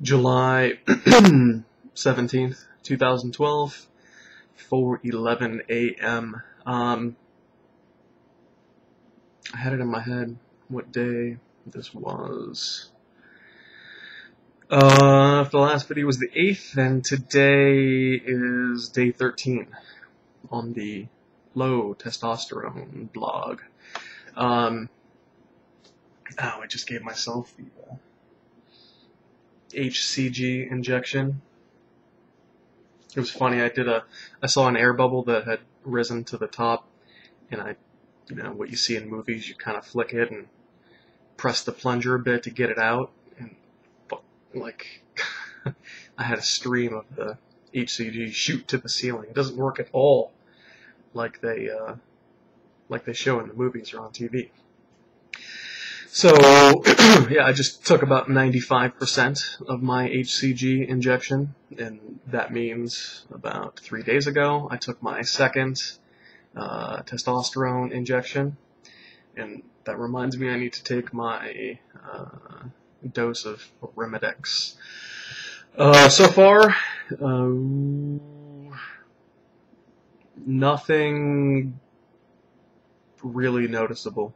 July 17th, 2012, 4:11 a.m. I had it in my head what day this was. The last video was the 8th, and today is day 13 on the Low Testosterone blog. I just gave myself the HCG injection. It was funny. I saw an air bubble that had risen to the top, and what you see in movies, you kind of flick it and press the plunger a bit to get it out, and like I had a stream of the HCG shoot to the ceiling. It doesn't work at all like they show in the movies or on TV. So, yeah, I just took about 95% of my HCG injection, and that means about 3 days ago I took my second testosterone injection, and that reminds me I need to take my dose of Remedex. So far, nothing really noticeable.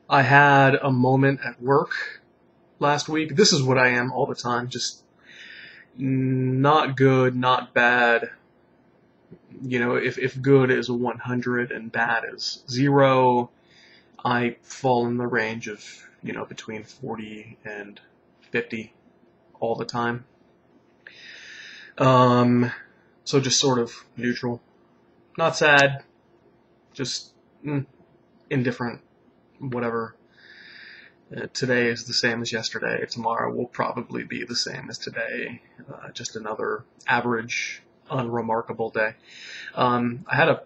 I had a moment at work last week. This is what I am all the time, just not good, not bad. If good is 100 and bad is 0, I fall in the range of, between 40 and 50 all the time. So just sort of neutral. Not sad, just indifferent. Whatever. Today is the same as yesterday. Tomorrow will probably be the same as today. Just another average, unremarkable day. I had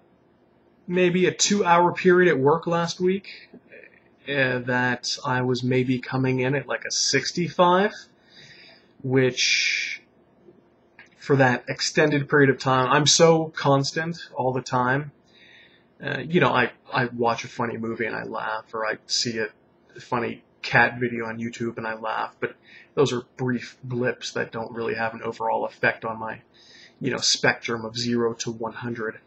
maybe a 2-hour period at work last week that I was maybe coming in at like a 65, which for that extended period of time, I'm so constant all the time. I watch a funny movie and I laugh, or I see a funny cat video on YouTube and I laugh, but those are brief blips that don't really have an overall effect on my, spectrum of 0 to 100.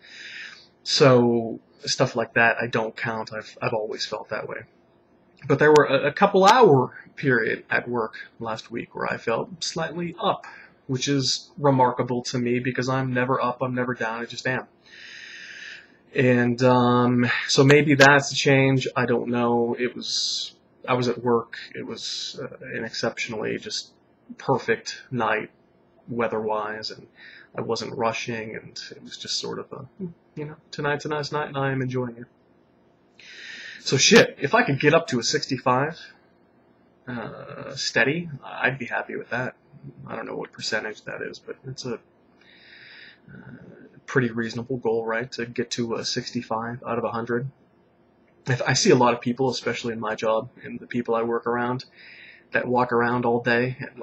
So stuff like that I don't count. I've always felt that way. But there were a couple hour period at work last week where I felt slightly up, which is remarkable to me because I'm never up, I'm never down, I just am. And so maybe that's a change. I don't know. I was at work. It was an exceptionally just perfect night weather-wise, and I wasn't rushing, and it was just sort of tonight's a nice night, and I am enjoying it. So shit, if I could get up to a 65 steady, I'd be happy with that. I don't know what percentage that is, but it's a pretty reasonable goal, right? To get to a 65 out of 100. I see a lot of people, especially in my job and the people I work around, that walk around all day at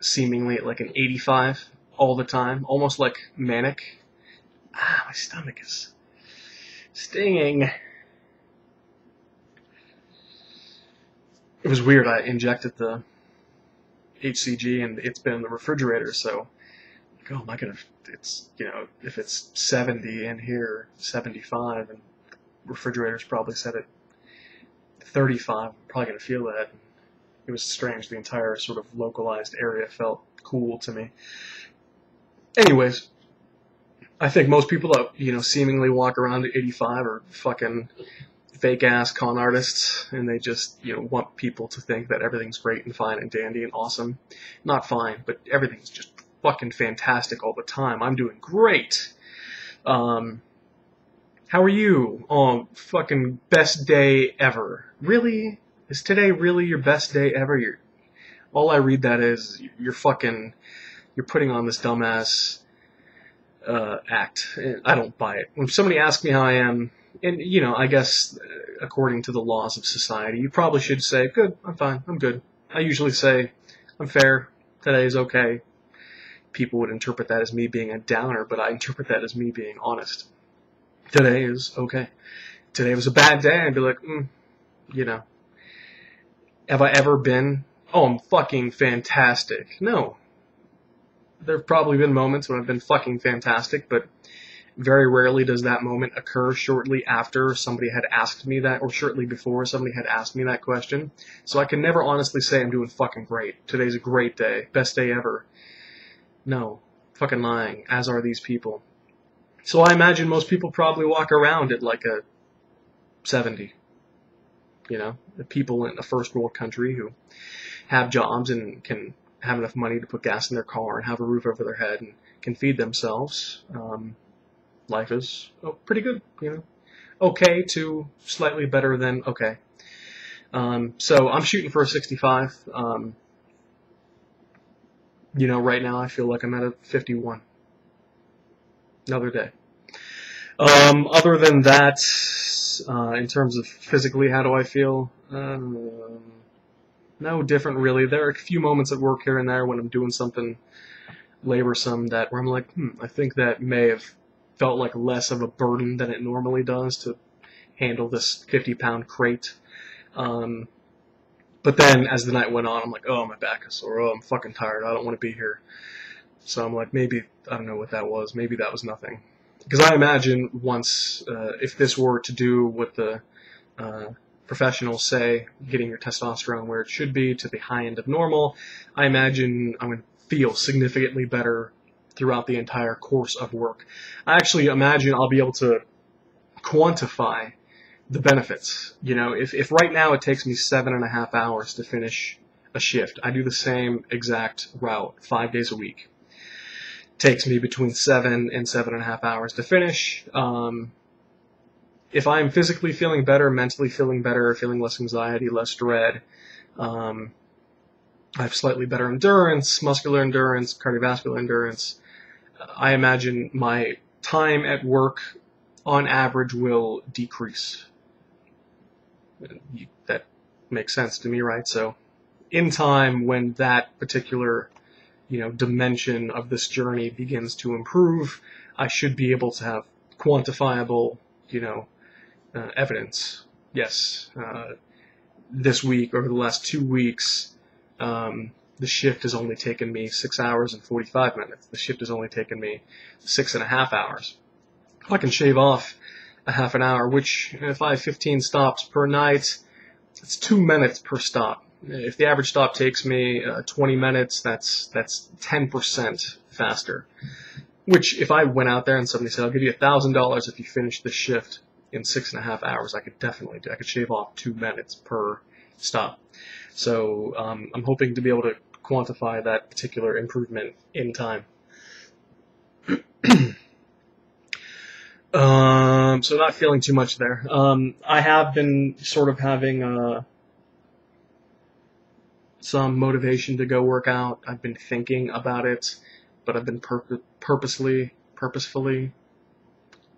seemingly at like an 85 all the time, almost like manic. My stomach is stinging. It was weird. I injected the HCG and it's been in the refrigerator, so oh, am I gonna? It's if it's 70 in here, 75, and the refrigerator's probably set at 35. I'm probably gonna feel that. It was strange. The entire sort of localized area felt cool to me. Anyways, I think most people that seemingly walk around at 85 are fucking fake ass con artists, and they just want people to think that everything's great and fine and dandy and awesome. Not fine, but everything's just fucking fantastic all the time. I'm doing great. How are you? Oh, fucking best day ever. Really? Is today really your best day ever? All I read that is you're putting on this dumbass act. I don't buy it. When somebody asks me how I am, and I guess according to the laws of society, you probably should say, good, I'm fine, I'm good. I usually say, I'm fair, today is okay. People would interpret that as me being a downer, but I interpret that as me being honest. Today is okay. Today was a bad day, I'd be like, Have I ever been, oh, I'm fucking fantastic? No. There have probably been moments when I've been fucking fantastic, but very rarely does that moment occur shortly after somebody had asked me that, or shortly before somebody had asked me that question. So I can never honestly say I'm doing fucking great. Today's a great day. Best day ever. No. Fucking lying, as are these people. So I imagine most people probably walk around at like a 70. You know, the people in a first world country who have jobs and can have enough money to put gas in their car and have a roof over their head and can feed themselves. Life is pretty good, you know. Okay to slightly better than okay. So I'm shooting for a 65. You know, right now I feel like I'm at a 51. Another day. Other than that, in terms of physically, how do I feel? No different really. There are a few moments at work here and there when I'm doing something laborsome where I'm like, I think that may have felt like less of a burden than it normally does to handle this 50-pound crate. But then as the night went on, I'm like, oh, my back is sore. Oh, I'm fucking tired. I don't want to be here. So I'm like, maybe, I don't know what that was. Maybe that was nothing. Because I imagine once, if this were to do what the professionals say, getting your testosterone where it should be to the high end of normal, I imagine I'm going to feel significantly better throughout the entire course of work. I actually imagine I'll be able to quantify the benefits. You know, if right now it takes me 7.5 hours to finish a shift, I do the same exact route 5 days a week. It takes me between 7 and 7.5 hours to finish. If I'm physically feeling better, mentally feeling better, feeling less anxiety, less dread, I have slightly better endurance, muscular endurance, cardiovascular endurance. I imagine my time at work, on average, will decrease. That makes sense to me, right? So, in time, when that particular, dimension of this journey begins to improve, I should be able to have quantifiable, evidence. Yes, this week, over the last 2 weeks, the shift has only taken me 6 hours and 45 minutes. The shift has only taken me 6.5 hours. If I can shave off a half an hour, which if I have 15 stops per night, it's 2 minutes per stop. If the average stop takes me 20 minutes, that's 10% faster. Which, if I went out there and somebody said, I'll give you $1,000 if you finish the shift in 6.5 hours, I could definitely do. I could shave off 2 minutes per stop. So I'm hoping to be able to quantify that particular improvement in time. So not feeling too much there. I have been sort of having some motivation to go work out. I've been thinking about it, but I've been purposefully,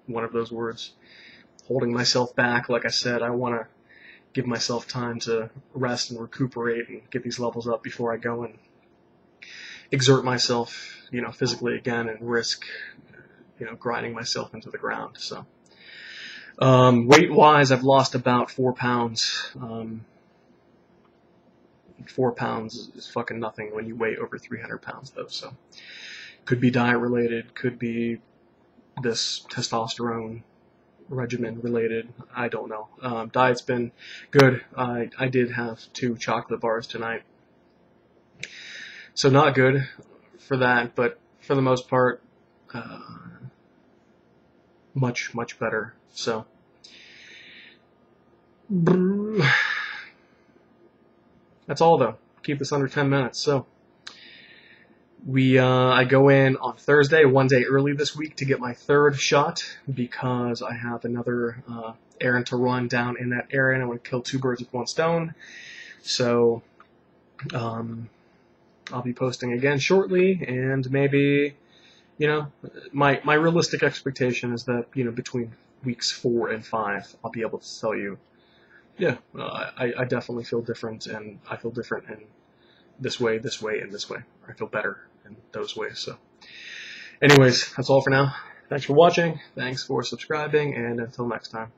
one of those words, holding myself back. Like I said, I want to give myself time to rest and recuperate and get these levels up before I go and exert myself, physically again and risk, grinding myself into the ground. So, weight-wise, I've lost about 4 pounds. 4 pounds is fucking nothing when you weigh over 300 pounds, though. So, could be diet-related, could be this testosterone regimen related. I don't know. Diet's been good. I did have 2 chocolate bars tonight. So not good for that, but for the most part, much, much better. So, that's all though. Keep this under 10 minutes. So, I go in on Thursday, 1 day early this week, to get my 3rd shot because I have another errand to run down in that area, and I want to kill 2 birds with 1 stone. So, I'll be posting again shortly, and maybe, my realistic expectation is that, between weeks 4 and 5, I'll be able to tell you, yeah, I definitely feel different, and I feel different in this way, and this way. I feel better in those ways. So, anyways, that's all for now. Thanks for watching. Thanks for subscribing, and until next time.